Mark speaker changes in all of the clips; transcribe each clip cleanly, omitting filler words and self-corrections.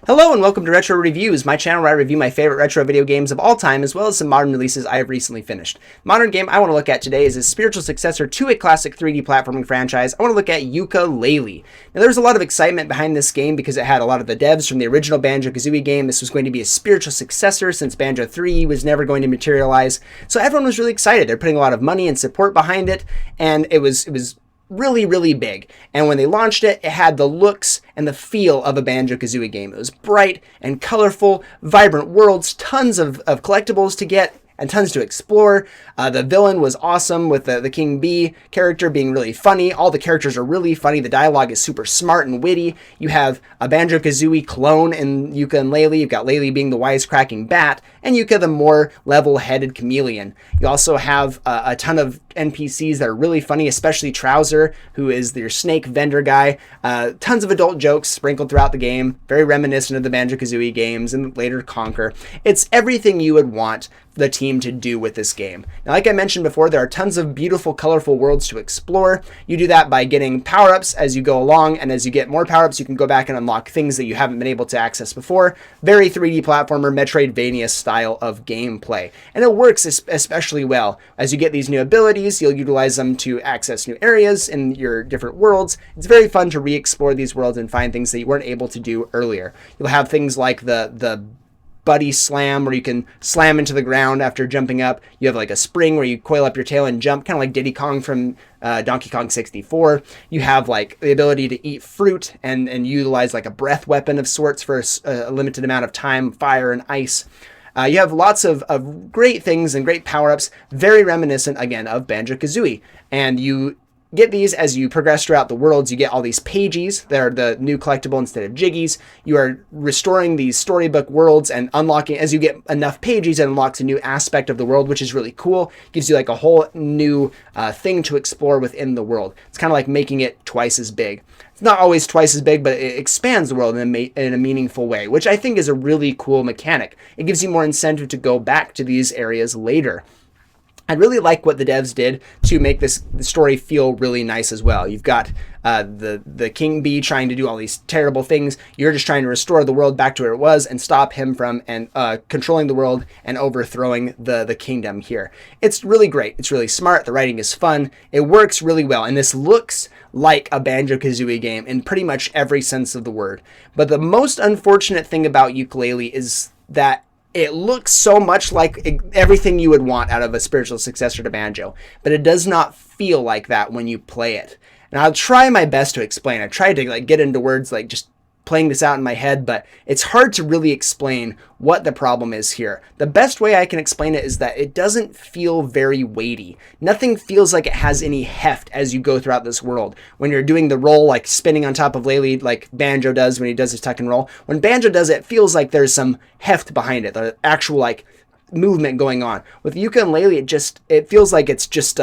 Speaker 1: Hello and welcome to Retro Reviews, my channel where I review my favorite retro video games of all time, as well as some modern releases I have recently finished. The modern game I want to look at today is a spiritual successor to a classic 3D platforming franchise. I want to look at Yooka-Laylee. Now there's a lot of excitement behind this game because it had a lot of the devs from the original Banjo-Kazooie game. This was going to be a spiritual successor since Banjo 3 was never going to materialize. So everyone was really excited. They're putting a lot of money and support behind it, and it was really big. And when they launched it, it had the looks and the feel of a Banjo-Kazooie game. It was bright and colorful, vibrant worlds, tons of collectibles to get, and tons to explore. The villain was awesome, with the King Bee character being really funny. All the characters are really funny. The dialogue is super smart and witty. You have a Banjo-Kazooie clone in Yooka and Laylee. You've got Laylee being the wisecracking bat, and Yooka the more level-headed chameleon. You also have a ton of NPCs that are really funny, especially Trouser, who is your snake vendor guy. Tons of adult jokes sprinkled throughout the game, very reminiscent of the Banjo-Kazooie games and later Conquer. It's everything you would want the team to do with this game. Now, like I mentioned before, there are tons of beautiful, colorful worlds to explore. You do that by getting power-ups as you go along, and as you get more power-ups, you can go back and unlock things that you haven't been able to access before. Very 3D platformer, Metroidvania style of gameplay. And it works especially well. As you get these new abilities, you'll utilize them to access new areas in your different worlds. It's very fun to re-explore these worlds and find things that you weren't able to do earlier. You'll have things like the buddy slam, where you can slam into the ground after jumping up. You have like a spring where you coil up your tail and jump, kind of like Diddy Kong from Donkey Kong 64. You have like the ability to eat fruit and utilize like a breath weapon of sorts for a limited amount of time, fire and ice. You have lots of great things and great power-ups, very reminiscent, again, of Banjo-Kazooie. And you get these as you progress throughout the worlds. You get all these pages that are the new collectible instead of jiggies. You are restoring these storybook worlds and unlocking, as you get enough pages, it unlocks a new aspect of the world, which is really cool. Gives you like a whole new thing to explore within the world. It's kind of like making it twice as big. It's not always twice as big, but it expands the world in a meaningful way, which I think is a really cool mechanic. It gives you more incentive to go back to these areas later. I really like what the devs did to make the story feel really nice as well. You've got the King Bee trying to do all these terrible things. You're just trying to restore the world back to where it was and stop him from controlling the world and overthrowing the kingdom here. It's really great. It's really smart. The writing is fun. It works really well. And this looks like a Banjo-Kazooie game in pretty much every sense of the word. But the most unfortunate thing about Yooka-Laylee is that it looks so much like everything you would want out of a spiritual successor to Banjo, but it does not feel like that when you play it. And I'll try my best to explain. I tried to get into words like just playing this out in my head, but it's hard to really explain what the problem is here. The best way I can explain it is that it doesn't feel very weighty. Nothing feels like it has any heft as you go throughout this world. When you're doing the roll, like spinning on top of Laylee, like Banjo does when he does his tuck and roll, when Banjo does it, it feels like there's some heft behind it, the actual like movement going on. With Yooka and Laylee, it feels like it's just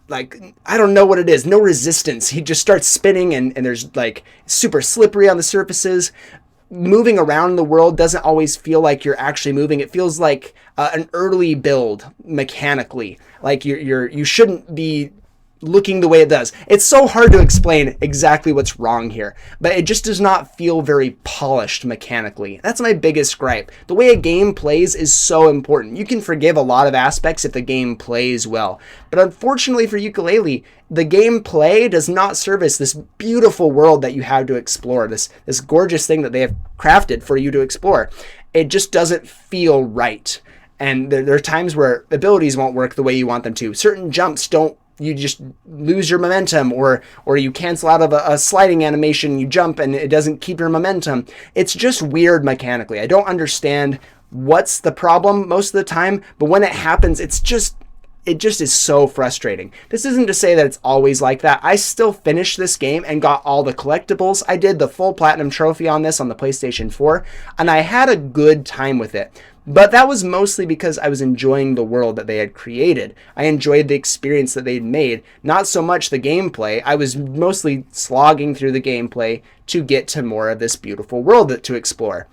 Speaker 1: like, I don't know what it is. No resistance. He just starts spinning and there's like super slippery on the surfaces. Moving around the world doesn't always feel like you're actually moving. It feels like an early build mechanically. Like you shouldn't be looking the way it does. It's so hard to explain exactly what's wrong here, but it just does not feel very polished mechanically. That's my biggest gripe. The way a game plays is so important. You can forgive a lot of aspects if the game plays well, but unfortunately for Yooka-Laylee, the gameplay does not service this beautiful world that you have to explore, this gorgeous thing that they have crafted for you to explore. It just doesn't feel right. And there are times where abilities won't work the way you want them to. Certain jumps you just lose your momentum, or you cancel out of a sliding animation, you jump and it doesn't keep your momentum. It's just weird mechanically. I don't understand what's the problem most of the time, but when it happens, it just is so frustrating. This isn't to say that it's always like that. I still finished this game and got all the collectibles. I did the full platinum trophy on this on the PlayStation 4, and I had a good time with it. But that was mostly because I was enjoying the world that they had created. I enjoyed the experience that they'd made, not so much the gameplay. I was mostly slogging through the gameplay to get to more of this beautiful world to explore.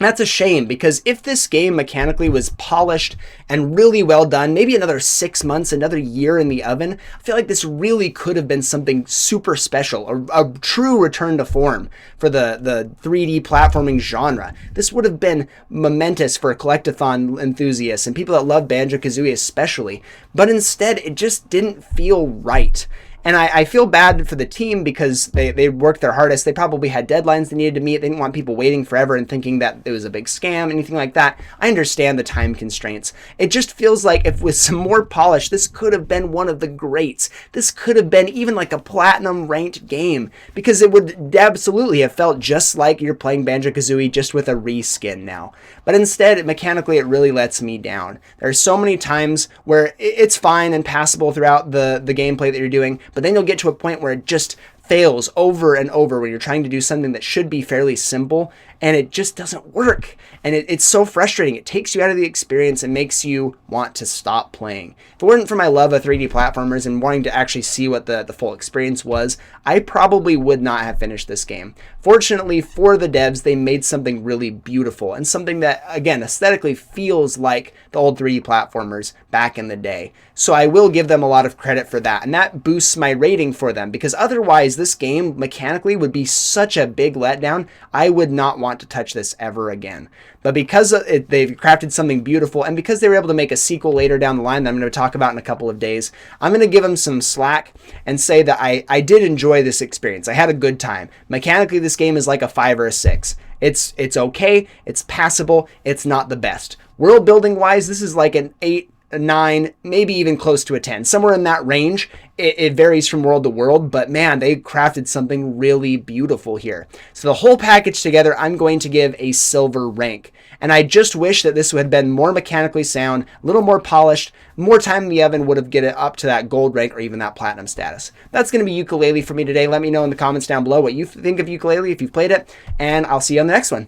Speaker 1: That's a shame, because if this game mechanically was polished and really well done, maybe another 6 months, another year in the oven, I feel like this really could have been something super special, a true return to form for the 3D platforming genre. This would have been momentous for collectathon enthusiasts and people that love Banjo-Kazooie especially, but instead it just didn't feel right. And I feel bad for the team because they worked their hardest. They probably had deadlines they needed to meet. They didn't want people waiting forever and thinking that it was a big scam, anything like that. I understand the time constraints. It just feels like if with some more polish, this could have been one of the greats. This could have been even like a platinum ranked game, because it would absolutely have felt just like you're playing Banjo-Kazooie just with a reskin now. But instead, mechanically, it really lets me down. There are so many times where it's fine and passable throughout the gameplay that you're doing, but then you'll get to a point where it just fails over and over when you're trying to do something that should be fairly simple, and it just doesn't work. And it's so frustrating. It takes you out of the experience and makes you want to stop playing. If it weren't for my love of 3D platformers and wanting to actually see what the full experience was, I probably would not have finished this game. Fortunately for the devs, they made something really beautiful and something that, again, aesthetically feels like the old 3D platformers back in the day. So I will give them a lot of credit for that, and that boosts my rating for them, because otherwise this game mechanically would be such a big letdown. I would not want to touch this ever again. But because they've crafted something beautiful, and because they were able to make a sequel later down the line that I'm going to talk about in a couple of days, I'm going to give them some slack and say that I did enjoy this experience. I had a good time. Mechanically, this game is like a 5 or a 6. It's okay, it's passable, it's not the best. World building wise, this is like an 8, a 9, maybe even close to a 10. Somewhere in that range. It varies from world to world, but man, they crafted something really beautiful here. So the whole package together, I'm going to give a silver rank. And I just wish that this had been more mechanically sound, a little more polished, more time in the oven would have get it up to that gold rank or even that platinum status. That's going to be Yooka-Laylee for me today. Let me know in the comments down below what you think of Yooka-Laylee if you've played it, and I'll see you on the next one.